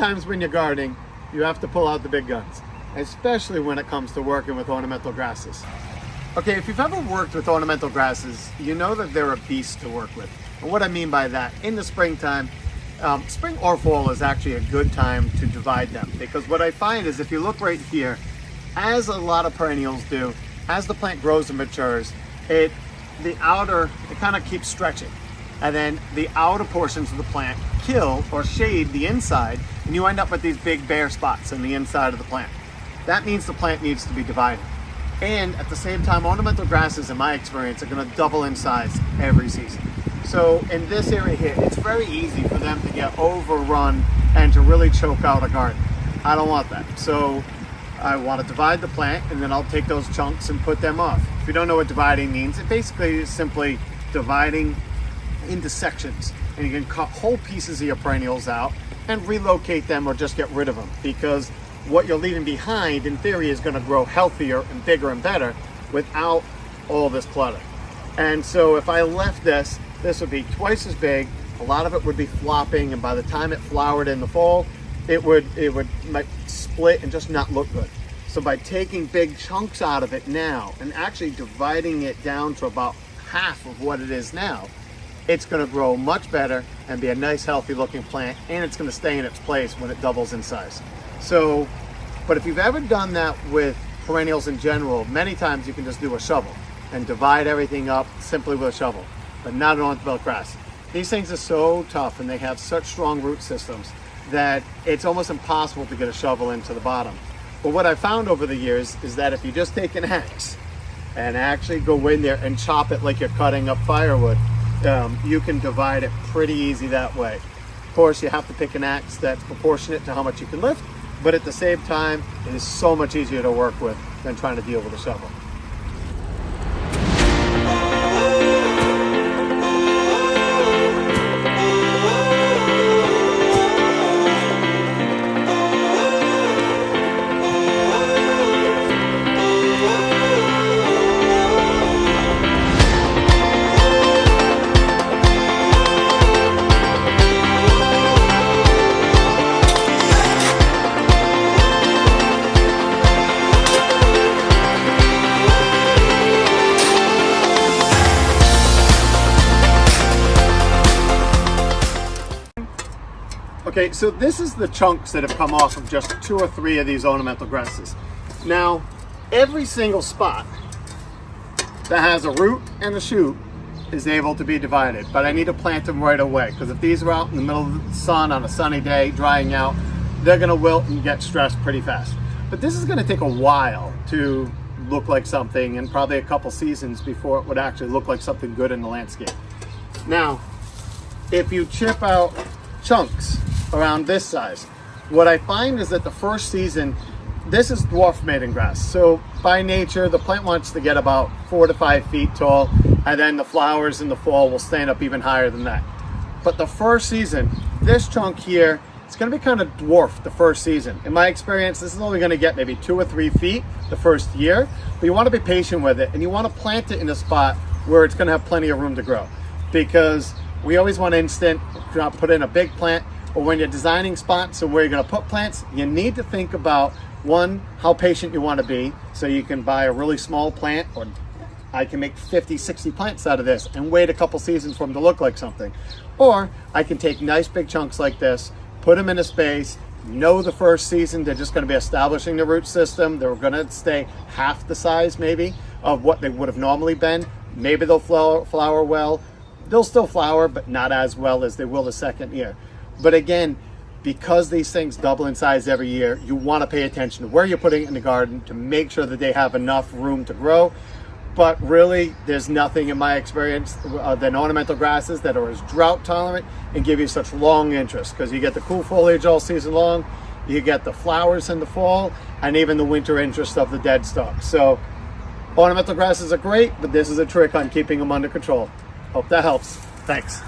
sometimes when you're gardening, you have to pull out the big guns, especially when it comes to working with ornamental grasses. Okay, if you've ever worked with ornamental grasses, you know that they're a beast to work with. And what I mean by that, in the springtime, spring or fall is actually a good time to divide them, because what I find is if you look right here, as a lot of perennials do, as the plant grows and matures, it kind of keeps stretching. And then the outer portions of the plant kill or shade the inside, and you end up with these big bare spots in the inside of the plant. That means the plant needs to be divided. And at the same time, ornamental grasses, in my experience, are going to double in size every season. So in this area here, it's very easy for them to get overrun and to really choke out a garden. I don't want that. So I want to divide the plant, and then I'll take those chunks and put them off. If you don't know what dividing means, it basically is simply dividing into sections, and you can cut whole pieces of your perennials out and relocate them or just get rid of them, because what you're leaving behind in theory is going to grow healthier and bigger and better without all this clutter. And so if I left this would be twice as big, a lot of it would be flopping, and by the time it flowered in the fall, it might split and just not look good. So by taking big chunks out of it now and actually dividing it down to about half of what it is now, it's going to grow much better and be a nice healthy looking plant, and it's going to stay in its place when it doubles in size. So, but if you've ever done that with perennials in general, many times you can just do a shovel and divide everything up simply with a shovel, but not an ornamental grass. These things are so tough and they have such strong root systems that it's almost impossible to get a shovel into the bottom. But what I found over the years is that if you just take an axe and actually go in there and chop it like you're cutting up firewood, you can divide it pretty easy that way. Of course, you have to pick an axe that's proportionate to how much you can lift, but at the same time, it is so much easier to work with than trying to deal with a shovel. Okay, so this is the chunks that have come off of just 2 or 3 of these ornamental grasses. Now, every single spot that has a root and a shoot is able to be divided, but I need to plant them right away, because if these are out in the middle of the sun on a sunny day, drying out, they're gonna wilt and get stressed pretty fast. But this is gonna take a while to look like something, and probably a couple seasons before it would actually look like something good in the landscape. Now, if you chip out chunks around this size, what I find is that the first season, this is dwarf maiden grass. So by nature, the plant wants to get about 4 to 5 feet tall, and then the flowers in the fall will stand up even higher than that. But the first season, this chunk here, it's gonna be kind of dwarfed the first season. In my experience, this is only gonna get maybe 2 or 3 feet the first year, but you wanna be patient with it, and you wanna plant it in a spot where it's gonna have plenty of room to grow. Because we always want instant, not put in a big plant, or when you're designing spots of where you're going to put plants, you need to think about, one, how patient you want to be. So you can buy a really small plant, or I can make 50, 60 plants out of this and wait a couple seasons for them to look like something. Or I can take nice big chunks like this, put them in a space, know the first season they're just going to be establishing the root system. They're going to stay half the size maybe of what they would have normally been. Maybe they'll flower well. They'll still flower, but not as well as they will the second year. But again, because these things double in size every year, you want to pay attention to where you're putting it in the garden to make sure that they have enough room to grow. But really, there's nothing in my experience than ornamental grasses that are as drought tolerant and give you such long interest, because you get the cool foliage all season long, you get the flowers in the fall, and even the winter interest of the dead stalks. So ornamental grasses are great, but this is a trick on keeping them under control. Hope that helps. Thanks.